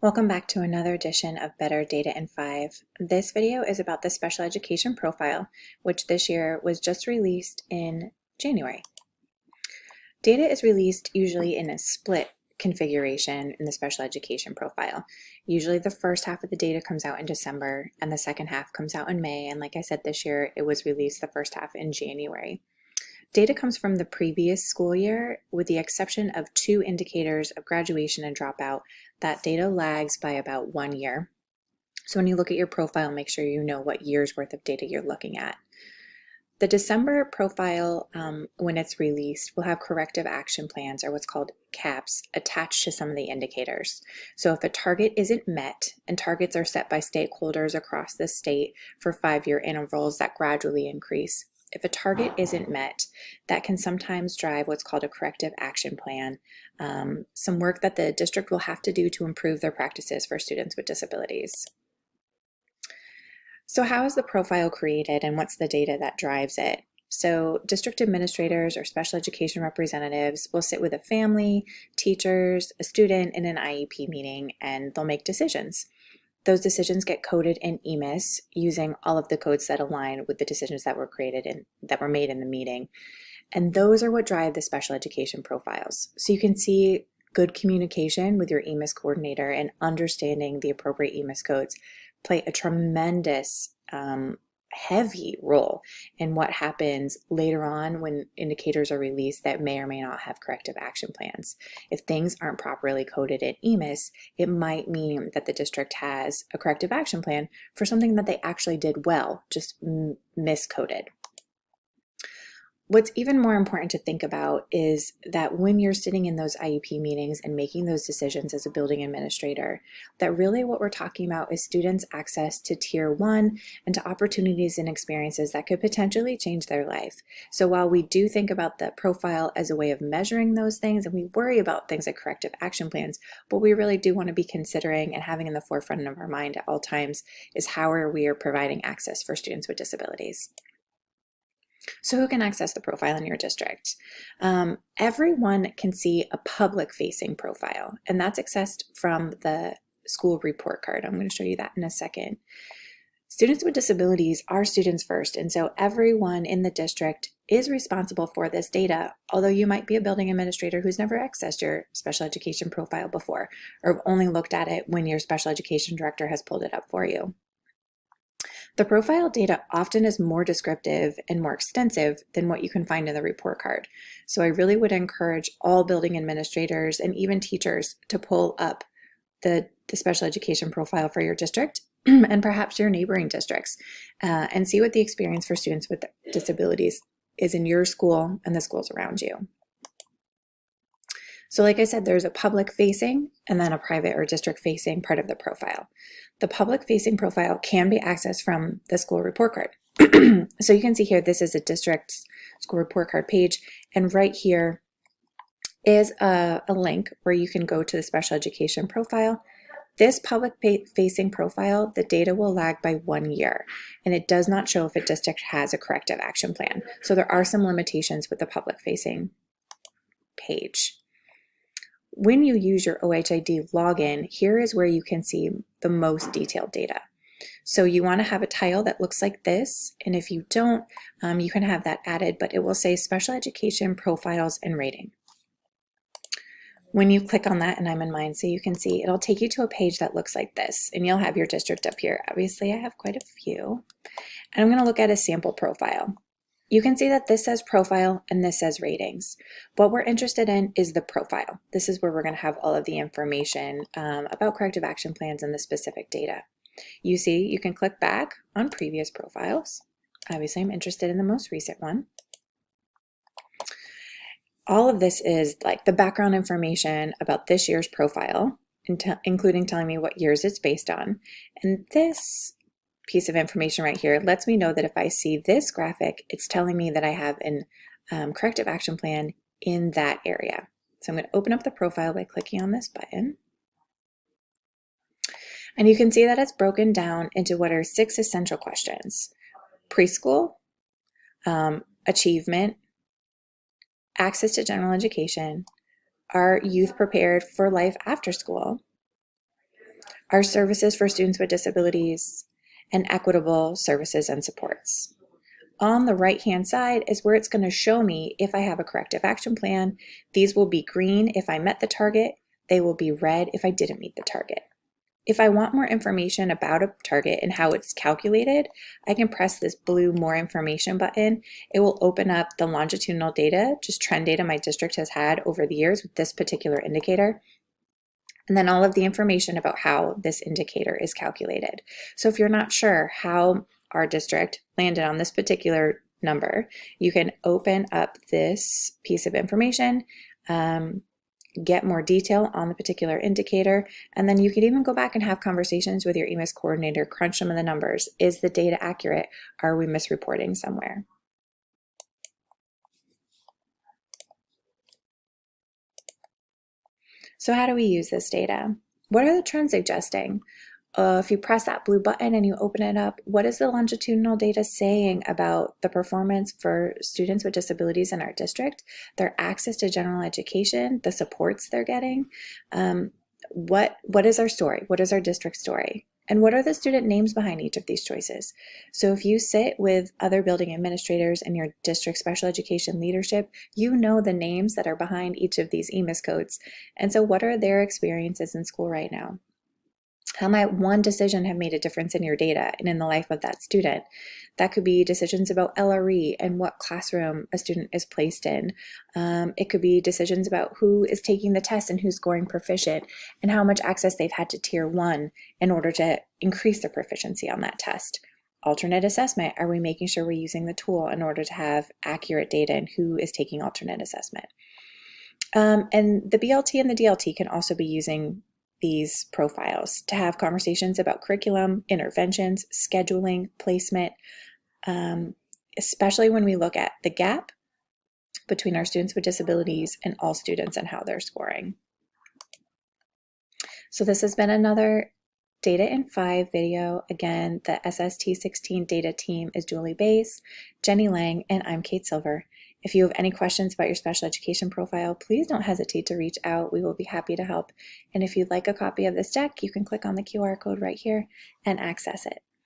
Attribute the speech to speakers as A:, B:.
A: Welcome back to another edition of Better Data in 5. This video is about the special education profile, which this year was just released in January. Data is released usually in a split configuration in the special education profile. Usually the first half of the data comes out in December and the second half comes out in May, and like I said, this year it was released the first half in January. Data comes from the previous school year, with the exception of 2 indicators of graduation and dropout. That data lags by about 1 year. So when you look at your profile, make sure you know what year's worth of data you're looking at. The December profile, when it's released, will have corrective action plans, or what's called CAPs, attached to some of the indicators. So if a target isn't met, and targets are set by stakeholders across the state for 5-year intervals that gradually increase, if a target isn't met, that can sometimes drive what's called a corrective action plan, some work that the district will have to do to improve their practices for students with disabilities. So how is the profile created, and what's the data that drives it? So district administrators or special education representatives will sit with a family, teachers, a student in an IEP meeting, and they'll make decisions. Those decisions get coded in EMIS using all of the codes that align with the decisions that were created and that were made in the meeting. And those are what drive the special education profiles. So you can see good communication with your EMIS coordinator and understanding the appropriate EMIS codes play a tremendous heavy role in what happens later on when indicators are released that may or may not have corrective action plans. If things aren't properly coded in EMIS, it might mean that the district has a corrective action plan for something that they actually did well, just miscoded. What's even more important to think about is that when you're sitting in those IEP meetings and making those decisions as a building administrator, that really what we're talking about is students' access to Tier 1 and to opportunities and experiences that could potentially change their life. So while we do think about the profile as a way of measuring those things, and we worry about things like corrective action plans, what we really do want to be considering and having in the forefront of our mind at all times is how we are providing access for students with disabilities. So who can access the profile in your district? Everyone can see a public-facing profile, and that's accessed from the school report card. I'm going to show you that in a second. Students with disabilities are students first, and so everyone in the district is responsible for this data, although you might be a building administrator who's never accessed your special education profile before, or have only looked at it when your special education director has pulled it up for you. The profile data often is more descriptive and more extensive than what you can find in the report card. So I really would encourage all building administrators and even teachers to pull up the special education profile for your district and perhaps your neighboring districts and see what the experience for students with disabilities is in your school and the schools around you. So like I said, there's a public facing and then a private or district facing part of the profile. The public facing profile can be accessed from the school report card. So you can see here, this is a district school report card page. And right here is a link where you can go to the special education profile. This public facing profile, the data will lag by 1 year, and it does not show if a district has a corrective action plan. So there are some limitations with the public facing page. When you use your OHID login, here is where you can see the most detailed data. So you want to have a tile that looks like this, and if you don't, you can have that added, but it will say Special Education Profiles and Rating. When you click on that, and I'm in mine so you can see, it'll take you to a page that looks like this, and you'll have your district up here. Obviously, I have quite a few. And I'm going to look at a sample profile. You can see that this says profile and this says ratings. What we're interested in is the profile. This is where we're going to have all of the information about corrective action plans and the specific data. You see, you can click back on previous profiles. Obviously, I'm interested in the most recent one. All of this is like the background information about this year's profile, including telling me what years it's based on. And this piece of information right here lets me know that if I see this graphic, it's telling me that I have an corrective action plan in that area. So I'm going to open up the profile by clicking on this button. And you can see that it's broken down into what are 6 essential questions: preschool, achievement, access to general education, are youth prepared for life after school, our services for students with disabilities, and equitable services and supports. On the right-hand side is where it's going to show me if I have a corrective action plan. These will be green if I met the target. They will be red if I didn't meet the target. If I want more information about a target and how it's calculated, I can press this blue More Information button. It will open up the longitudinal data, just trend data my district has had over the years with this particular indicator, and then all of the information about how this indicator is calculated. So if you're not sure how our district landed on this particular number, you can open up this piece of information, get more detail on the particular indicator, and then you could even go back and have conversations with your EMIS coordinator, crunch some of the numbers. Is the data accurate? Are we misreporting somewhere? So how do we use this data? What are the trends suggesting? If you press that blue button and you open it up, what is the longitudinal data saying about the performance for students with disabilities in our district, their access to general education, the supports they're getting? What is our story? What is our district story? And what are the student names behind each of these choices? So if you sit with other building administrators and your district special education leadership, you know the names that are behind each of these EMIS codes. And so what are their experiences in school right now? How might one decision have made a difference in your data and in the life of that student? That could be decisions about LRE and what classroom a student is placed in. It could be decisions about who is taking the test and who's scoring proficient and how much access they've had to Tier 1 in order to increase their proficiency on that test. Alternate assessment, are we making sure we're using the tool in order to have accurate data and who is taking alternate assessment? And the BLT and the DLT can also be using these profiles to have conversations about curriculum, interventions, scheduling, placement, especially when we look at the gap between our students with disabilities and all students and how they're scoring. So this has been another Data in 5 video. Again, the SST16 data team is Julie Bass, Jenny Lang, and I'm Kate Silver. If you have any questions about your special education profile, please don't hesitate to reach out. We will be happy to help. And if you'd like a copy of this deck, you can click on the QR code right here and access it.